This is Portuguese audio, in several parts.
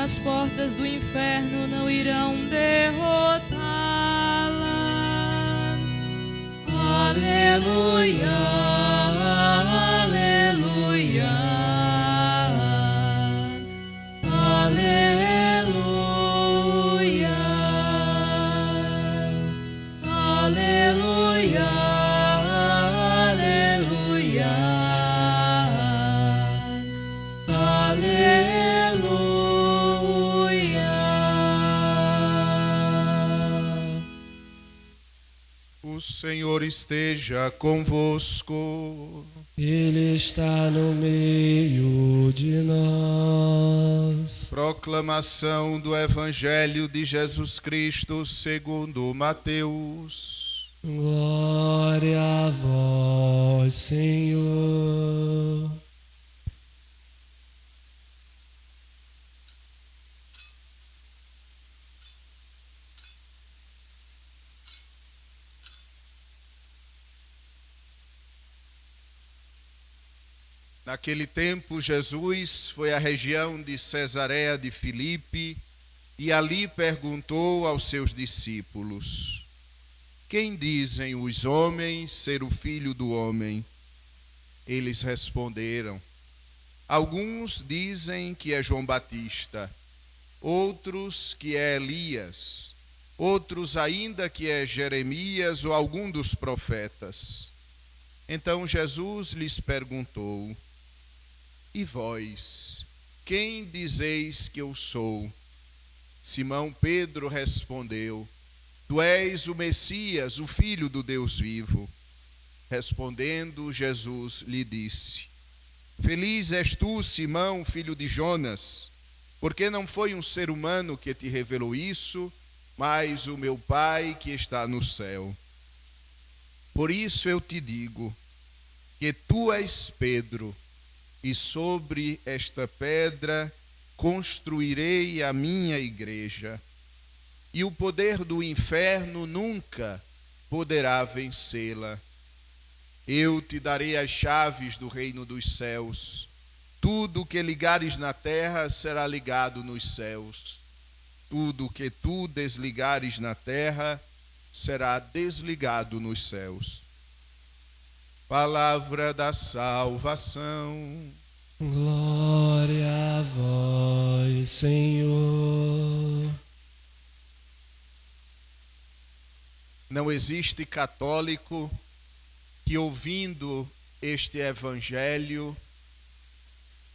as portas do inferno não irão derrotá-la. Aleluia, aleluia, aleluia, aleluia, aleluia, aleluia. O Senhor esteja convosco. Ele está no meio de nós. Proclamação do Evangelho de Jesus Cristo segundo Mateus. Glória a vós, Senhor. Naquele tempo, Jesus foi à região de Cesareia de Filipe e ali perguntou aos seus discípulos: Quem dizem os homens ser o Filho do Homem? Eles responderam: Alguns dizem que é João Batista, outros que é Elias, outros ainda que é Jeremias ou algum dos profetas. Então Jesus lhes perguntou: E vós, quem dizeis que eu sou? Simão Pedro respondeu: Tu és o Messias, o Filho do Deus vivo. Respondendo, Jesus lhe disse: Feliz és tu, Simão, filho de Jonas, porque não foi um ser humano que te revelou isso, mas o meu Pai que está no céu. Por isso eu te digo que tu és Pedro, e sobre esta pedra construirei a minha igreja, e o poder do inferno nunca poderá vencê-la. Eu te darei as chaves do reino dos céus. Tudo o que ligares na terra será ligado nos céus. Tudo o que tu desligares na terra será desligado nos céus. Palavra da salvação. Glória a vós, Senhor. Não existe católico que, ouvindo este evangelho,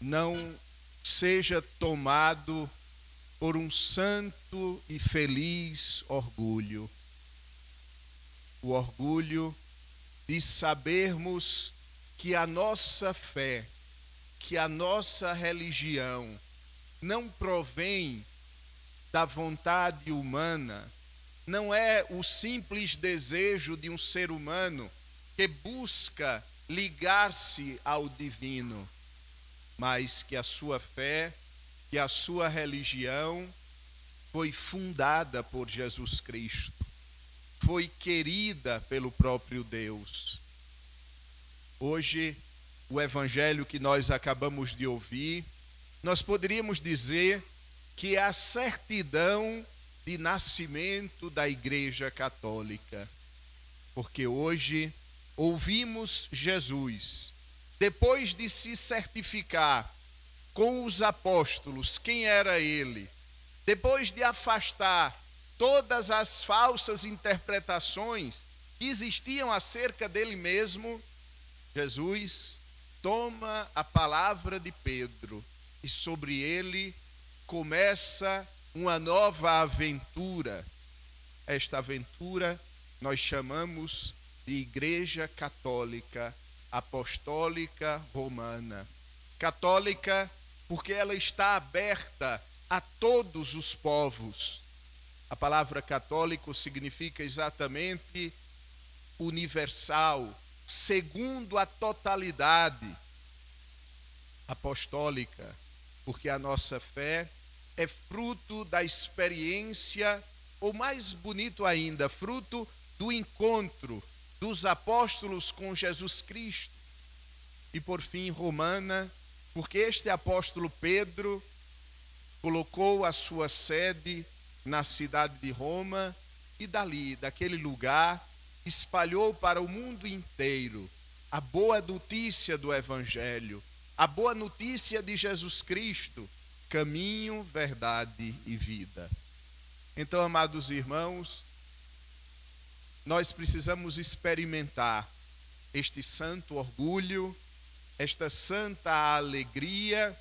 não seja tomado por um santo e feliz orgulho. O orgulho de sabermos que a nossa fé, que a nossa religião não provém da vontade humana, não é o simples desejo de um ser humano que busca ligar-se ao divino, mas que a sua fé, que a sua religião foi fundada por Jesus Cristo, foi querida pelo próprio Deus. Hoje, o evangelho que nós acabamos de ouvir, nós poderíamos dizer que é a certidão de nascimento da Igreja Católica, porque hoje ouvimos Jesus, depois de se certificar com os apóstolos quem era ele, depois de afastar todas as falsas interpretações que existiam acerca dele mesmo, Jesus toma a palavra de Pedro e sobre ele começa uma nova aventura. Esta aventura nós chamamos de Igreja Católica Apostólica Romana. Católica porque ela está aberta a todos os povos. A palavra católico significa exatamente universal, segundo a totalidade. Apostólica, porque a nossa fé é fruto da experiência, ou mais bonito ainda, fruto do encontro dos apóstolos com Jesus Cristo. E por fim, romana, porque este apóstolo Pedro colocou a sua sede na cidade de Roma e daquele lugar, espalhou para o mundo inteiro a boa notícia do Evangelho, a boa notícia de Jesus Cristo, caminho, verdade e vida. Então, amados irmãos, nós precisamos experimentar este santo orgulho, esta santa alegria,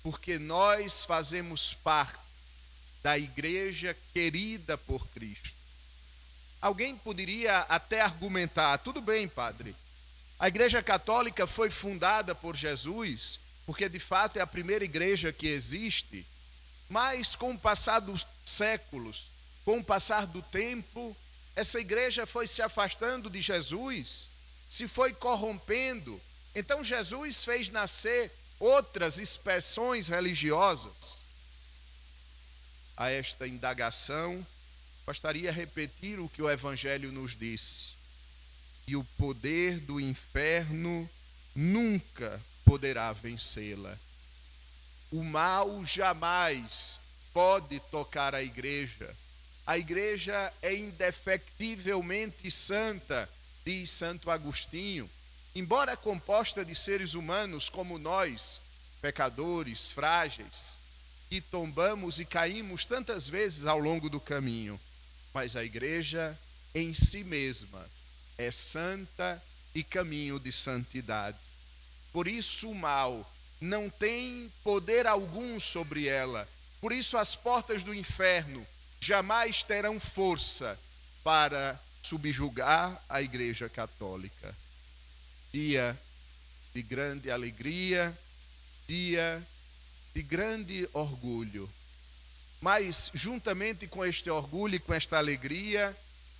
porque nós fazemos parte da igreja querida por Cristo. Alguém poderia até argumentar, tudo bem, padre, a igreja católica foi fundada por Jesus, porque de fato é a primeira igreja que existe, mas com o passar dos séculos, com o passar do tempo, essa igreja foi se afastando de Jesus, se foi corrompendo. Então Jesus fez nascer outras expressões religiosas. A esta indagação, bastaria repetir o que o Evangelho nos disse: e o poder do inferno nunca poderá vencê-la. O mal jamais pode tocar a igreja. A igreja é indefectivelmente santa, diz Santo Agostinho. Embora composta de seres humanos como nós, pecadores, frágeis, que tombamos e caímos tantas vezes ao longo do caminho, mas a igreja em si mesma é santa e caminho de santidade. Por isso o mal não tem poder algum sobre ela. Por isso as portas do inferno jamais terão força para subjugar a Igreja Católica. Dia de grande alegria, dia de grande orgulho. Mas juntamente com este orgulho e com esta alegria,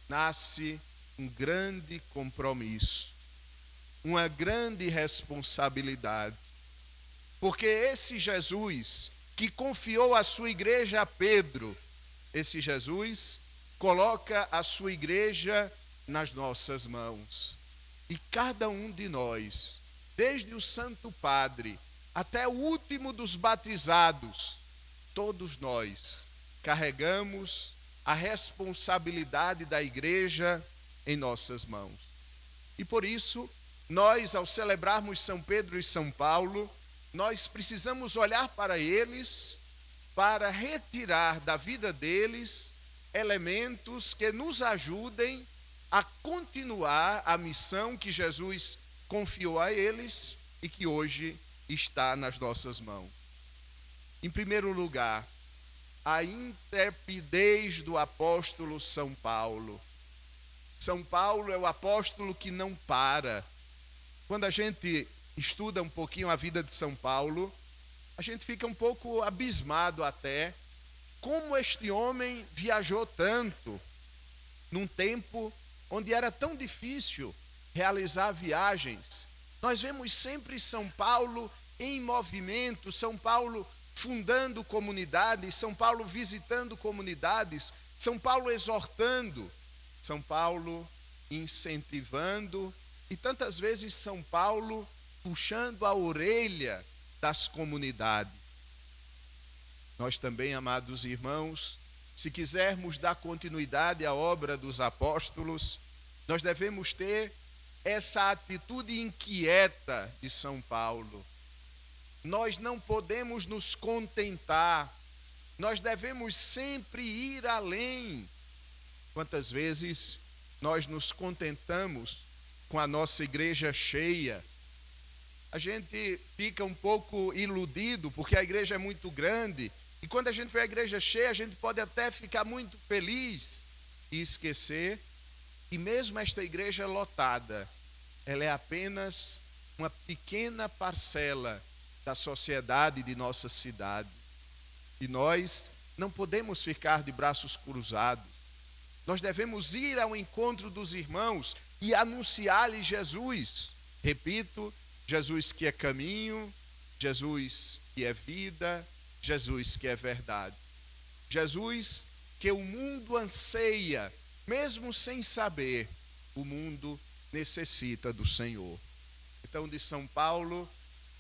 nasce um grande compromisso, uma grande responsabilidade. Porque esse Jesus que confiou a sua igreja a Pedro, esse Jesus coloca a sua igreja nas nossas mãos. E cada um de nós, desde o Santo Padre até o último dos batizados, todos nós carregamos a responsabilidade da igreja em nossas mãos. E por isso, nós, ao celebrarmos São Pedro e São Paulo, nós precisamos olhar para eles, para retirar da vida deles elementos que nos ajudem a continuar a missão que Jesus confiou a eles e que hoje está nas nossas mãos. Em primeiro lugar, a intrepidez do apóstolo São Paulo. São Paulo é o apóstolo que não para. Quando a gente estuda um pouquinho a vida de São Paulo, a gente fica um pouco abismado até como este homem viajou tanto num tempo onde era tão difícil realizar viagens. Nós vemos sempre São Paulo em movimento, São Paulo fundando comunidades, São Paulo visitando comunidades, São Paulo exortando, São Paulo incentivando e tantas vezes São Paulo puxando a orelha das comunidades. Nós também, amados irmãos, se quisermos dar continuidade à obra dos apóstolos, nós devemos ter essa atitude inquieta de São Paulo. Nós não podemos nos contentar, nós devemos sempre ir além. Quantas vezes nós nos contentamos com a nossa igreja cheia? A gente fica um pouco iludido porque a igreja é muito grande e quando a gente vê a igreja cheia, a gente pode até ficar muito feliz e esquecer que mesmo esta igreja lotada, ela é apenas uma pequena parcela da sociedade de nossa cidade. E nós não podemos ficar de braços cruzados. Nós devemos ir ao encontro dos irmãos e anunciar-lhes Jesus. Repito, Jesus que é caminho, Jesus que é vida, Jesus que é verdade. Jesus que o mundo anseia, mesmo sem saber, o mundo necessita do Senhor. Então, de São Paulo,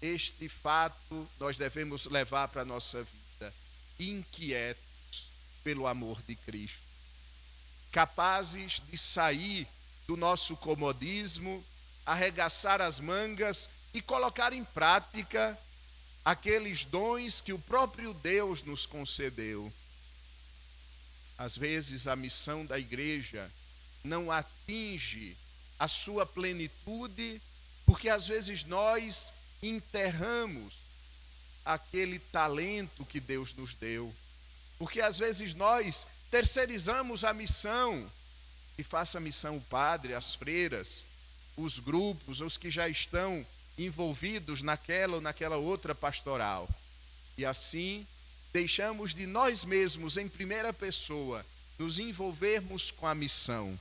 este fato nós devemos levar para a nossa vida. inquietos pelo amor de Cristo, capazes de sair do nosso comodismo, arregaçar as mangas e colocar em prática aqueles dons que o próprio Deus nos concedeu. Às vezes a missão da igreja não atinge a sua plenitude, porque às vezes nós enterramos aquele talento que Deus nos deu, porque às vezes nós terceirizamos a missão, e faça a missão o padre, as freiras, os grupos, os que já estão envolvidos naquela ou naquela outra pastoral. E assim, deixamos de nós mesmos, em primeira pessoa, nos envolvermos com a missão.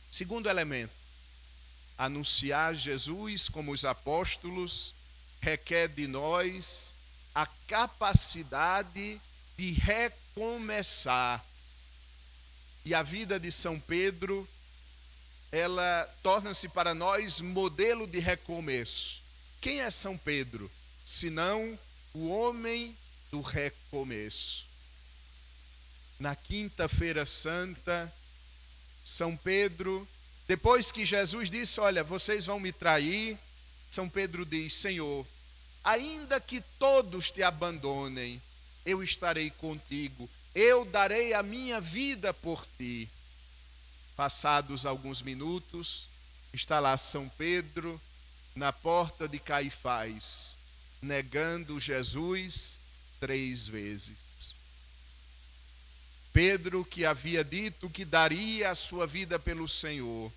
Segundo elemento, anunciar Jesus como os apóstolos requer de nós a capacidade de recomeçar. E a vida de São Pedro, ela torna-se para nós modelo de recomeço. Quem é São Pedro? Senão o homem do recomeço. Na quinta-feira santa, São Pedro, depois que Jesus disse, olha, vocês vão me trair, São Pedro diz, Senhor, ainda que todos te abandonem, eu estarei contigo, eu darei a minha vida por ti. Passados alguns minutos, está lá São Pedro na porta de Caifás, negando Jesus 3 vezes. Pedro, que havia dito que daria a sua vida pelo Senhor,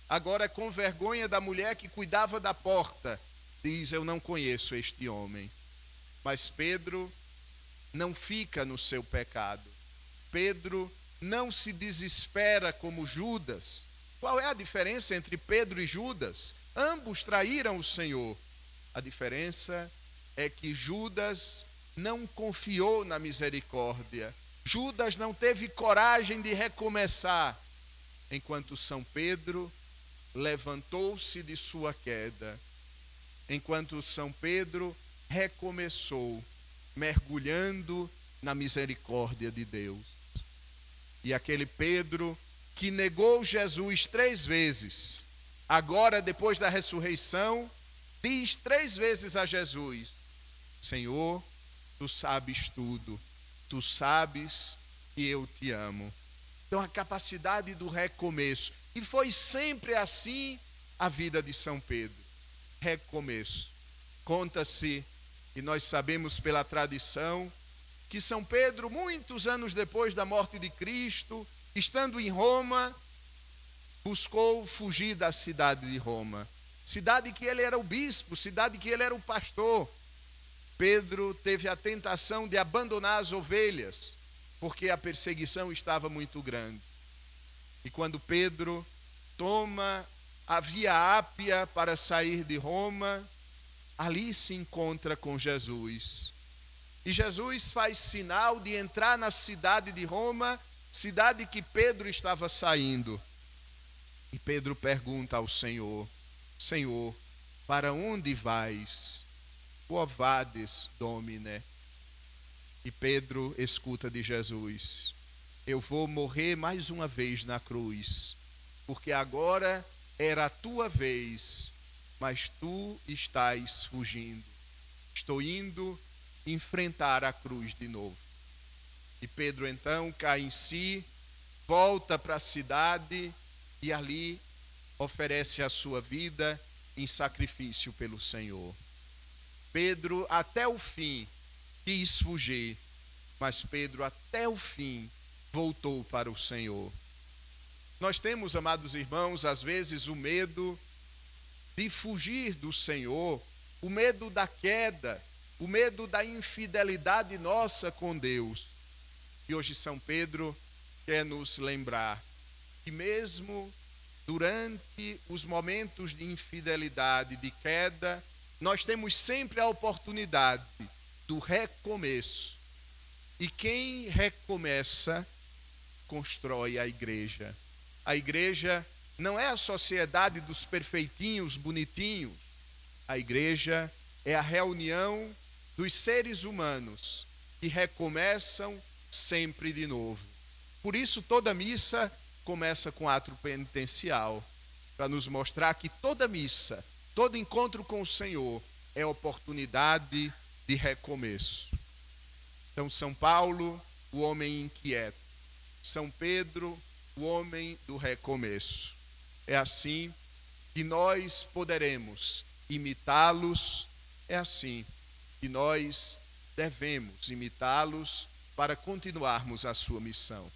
agora com vergonha da mulher que cuidava da porta, diz, eu não conheço este homem. Mas Pedro não fica no seu pecado. Pedro não se desespera como Judas. Qual é a diferença entre Pedro e Judas? Ambos traíram o Senhor. A diferença é que Judas não confiou na misericórdia. Judas não teve coragem de recomeçar, enquanto São Pedro levantou-se de sua queda. Enquanto São Pedro recomeçou, mergulhando na misericórdia de Deus. E aquele Pedro que negou Jesus 3 vezes, agora depois da ressurreição, diz 3 vezes a Jesus, Senhor, tu sabes tudo, tu sabes que eu te amo. Então a capacidade do recomeço, e foi sempre assim a vida de São Pedro, recomeço. Conta-se, e nós sabemos pela tradição, que São Pedro, muitos anos depois da morte de Cristo, estando em Roma, buscou fugir da cidade de Roma. Cidade que ele era o bispo, cidade que ele era o pastor. Pedro teve a tentação de abandonar as ovelhas, porque a perseguição estava muito grande. E quando Pedro toma a Via Ápia para sair de Roma, ali se encontra com Jesus. E Jesus faz sinal de entrar na cidade de Roma, cidade que Pedro estava saindo. E Pedro pergunta ao Senhor, Senhor, para onde vais? Quo vades, Domine? E Pedro escuta de Jesus, eu vou morrer mais uma vez na cruz, porque agora era a tua vez, mas tu estás fugindo. Estou indo enfrentar a cruz de novo. E Pedro então cai em si, volta para a cidade e ali oferece a sua vida em sacrifício pelo Senhor. Pedro até o fim quis fugir, mas Pedro até o fim voltou para o Senhor. Nós temos, amados irmãos, às vezes o medo de fugir do Senhor, o medo da queda, o medo da infidelidade nossa com Deus. E hoje São Pedro quer nos lembrar que mesmo durante os momentos de infidelidade, de queda, nós temos sempre a oportunidade do recomeço. E quem recomeça, constrói a igreja. A igreja não é a sociedade dos perfeitinhos, bonitinhos. A igreja é a reunião dos seres humanos que recomeçam sempre de novo. Por isso, toda missa começa com ato penitencial, para nos mostrar que toda missa, todo encontro com o Senhor é oportunidade de recomeço. Então, São Paulo, o homem inquieto. São Pedro, o homem do recomeço. É assim que nós poderemos imitá-los, é assim que nós devemos imitá-los para continuarmos a sua missão.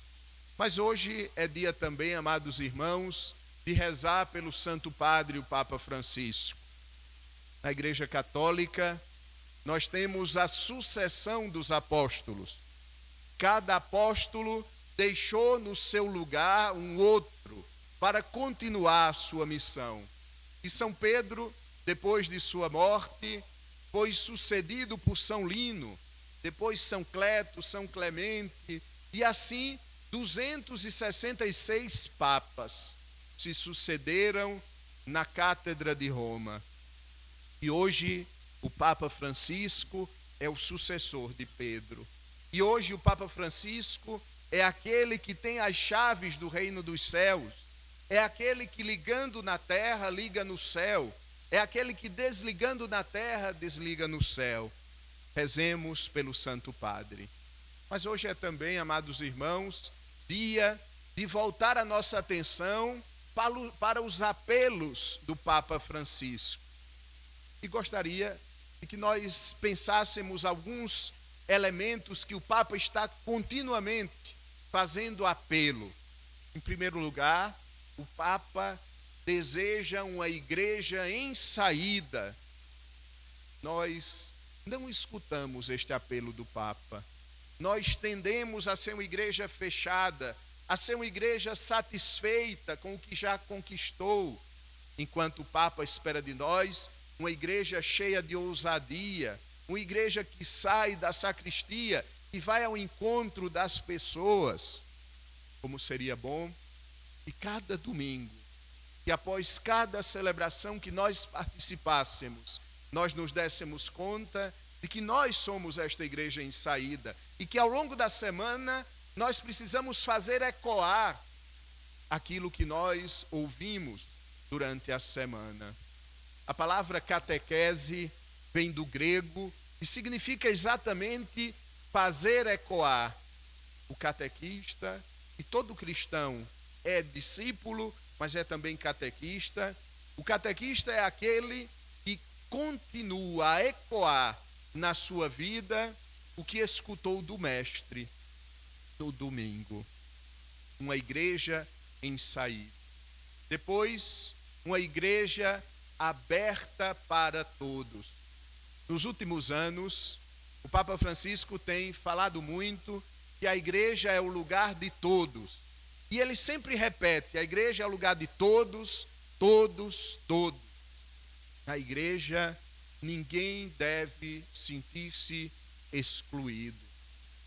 Mas hoje é dia também, amados irmãos, de rezar pelo Santo Padre, o Papa Francisco. Na Igreja Católica, nós temos a sucessão dos apóstolos. Cada apóstolo deixou no seu lugar um outro para continuar a sua missão. E São Pedro, depois de sua morte, foi sucedido por São Lino, depois São Cleto, São Clemente, e assim 266 papas se sucederam na Cátedra de Roma. E hoje o Papa Francisco é o sucessor de Pedro. E hoje o Papa Francisco é aquele que tem as chaves do reino dos céus. É aquele que ligando na terra, liga no céu. É aquele que desligando na terra, desliga no céu. Rezemos pelo Santo Padre. Mas hoje é também, amados irmãos, dia de voltar a nossa atenção para os apelos do Papa Francisco. E gostaria de que nós pensássemos alguns elementos que o Papa está continuamente fazendo apelo. Em primeiro lugar, o Papa deseja uma igreja em saída. Nós não escutamos este apelo do Papa. Nós tendemos a ser uma igreja fechada, a ser uma igreja satisfeita com o que já conquistou, enquanto o Papa espera de nós uma igreja cheia de ousadia, uma igreja que sai da sacristia e vai ao encontro das pessoas. Como seria bom que cada domingo, que após cada celebração que nós participássemos, nós nos dessemos conta de que nós somos esta igreja em saída e que ao longo da semana nós precisamos fazer ecoar aquilo que nós ouvimos durante a semana. A palavra catequese vem do grego e significa exatamente fazer ecoar. O catequista, e todo cristão é discípulo, mas é também catequista. O catequista é aquele que continua a ecoar na sua vida o que escutou do mestre no domingo. Uma igreja em saída. Depois, uma igreja aberta para todos. Nos últimos anos, o Papa Francisco tem falado muito que a igreja é o lugar de todos. E ele sempre repete, a igreja é o lugar de todos, todos, todos. Na igreja, ninguém deve sentir-se excluído.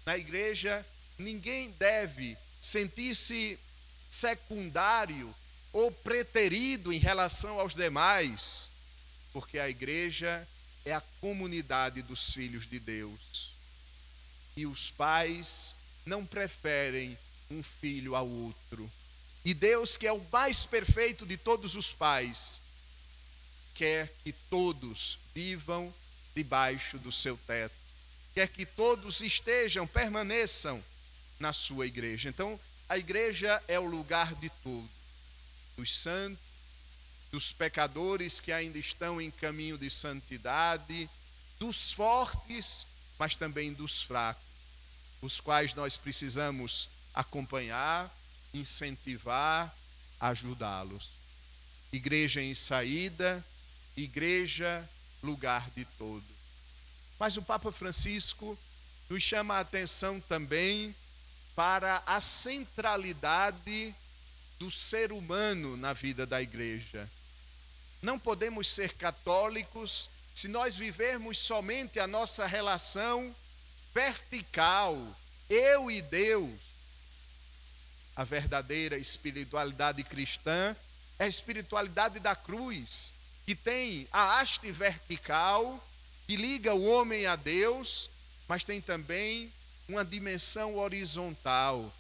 Na igreja, ninguém deve sentir-se secundário ou preterido em relação aos demais, porque a igreja é a comunidade dos filhos de Deus. E os pais não preferem um filho ao outro. E Deus, que é o mais perfeito de todos os pais, quer que todos vivam debaixo do seu teto. Quer que todos estejam, permaneçam na sua igreja. Então, a igreja é o lugar de todos. Dos santos, dos pecadores que ainda estão em caminho de santidade, dos fortes, mas também dos fracos, os quais nós precisamos acompanhar, incentivar, ajudá-los. Igreja em saída, igreja, lugar de todos. Mas o Papa Francisco nos chama a atenção também para a centralidade do ser humano na vida da igreja. Não podemos ser católicos se nós vivermos somente a nossa relação vertical, eu e Deus. A verdadeira espiritualidade cristã é a espiritualidade da cruz, que tem a haste vertical, que liga o homem a Deus, mas tem também uma dimensão horizontal,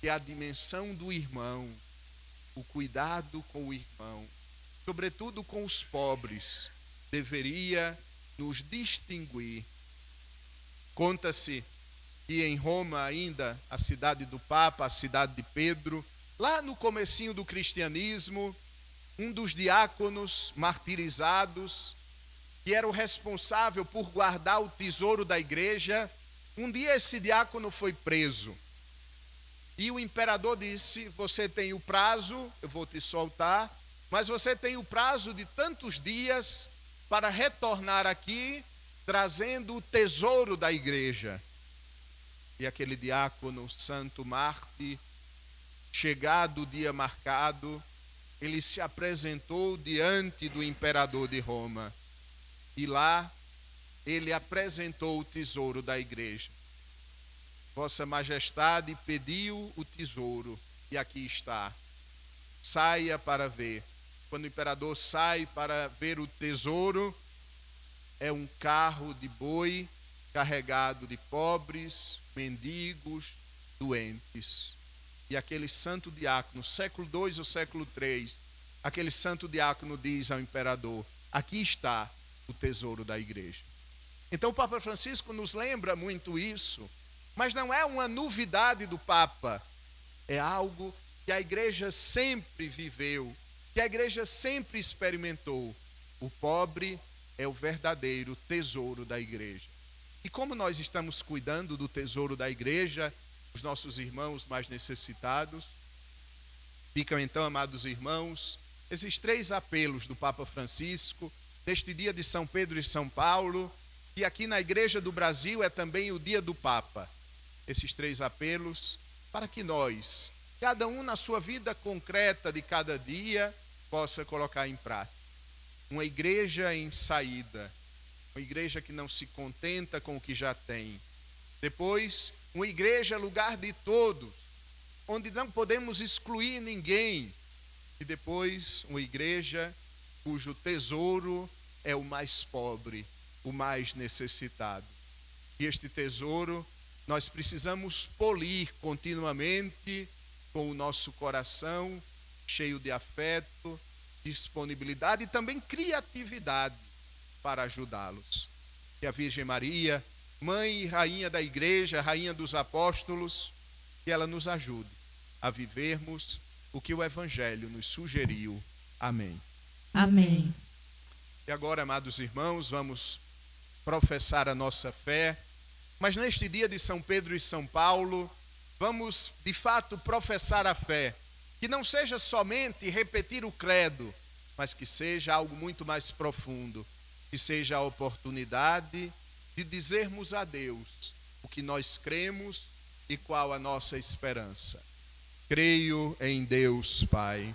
que é a dimensão do irmão, o cuidado com o irmão, sobretudo com os pobres, deveria nos distinguir. Conta-se que em Roma ainda, a cidade do Papa, a cidade de Pedro, lá no comecinho do cristianismo, um dos diáconos martirizados, que era o responsável por guardar o tesouro da igreja, um dia esse diácono foi preso. E o imperador disse: você tem o prazo, eu vou te soltar, mas você tem o prazo de tantos dias para retornar aqui, trazendo o tesouro da igreja. E aquele diácono, santo mártir, chegado o dia marcado, ele se apresentou diante do imperador de Roma. E lá ele apresentou o tesouro da igreja. Vossa Majestade pediu o tesouro e aqui está. Saia para ver. Quando o imperador sai para ver o tesouro, é um carro de boi carregado de pobres, mendigos, doentes. E aquele santo diácono, século II ou século III, aquele santo diácono diz ao imperador: aqui está o tesouro da igreja. Então o Papa Francisco nos lembra muito isso, mas não é uma novidade do Papa, é algo que a igreja sempre viveu, que a igreja sempre experimentou. O pobre é o verdadeiro tesouro da igreja. E como nós estamos cuidando do tesouro da igreja, os nossos irmãos mais necessitados, ficam então, amados irmãos, esses 3 apelos do Papa Francisco, neste dia de São Pedro e São Paulo, e aqui na Igreja do Brasil é também o dia do Papa. Esses 3 apelos para que nós, cada um na sua vida concreta de cada dia, possa colocar em prática. Uma igreja em saída, uma igreja que não se contenta com o que já tem. Depois, uma igreja lugar de todos, onde não podemos excluir ninguém. E depois, uma igreja cujo tesouro é o mais pobre, o mais necessitado. E este tesouro nós precisamos polir continuamente com o nosso coração cheio de afeto, disponibilidade e também criatividade para ajudá-los. Que a Virgem Maria, Mãe e Rainha da Igreja, Rainha dos Apóstolos, que ela nos ajude a vivermos o que o Evangelho nos sugeriu. Amém. Amém. E agora, amados irmãos, vamos professar a nossa fé, mas neste dia de São Pedro e São Paulo, vamos de fato professar a fé, que não seja somente repetir o credo, mas que seja algo muito mais profundo, que seja a oportunidade de dizermos a Deus o que nós cremos e qual a nossa esperança. Creio em Deus Pai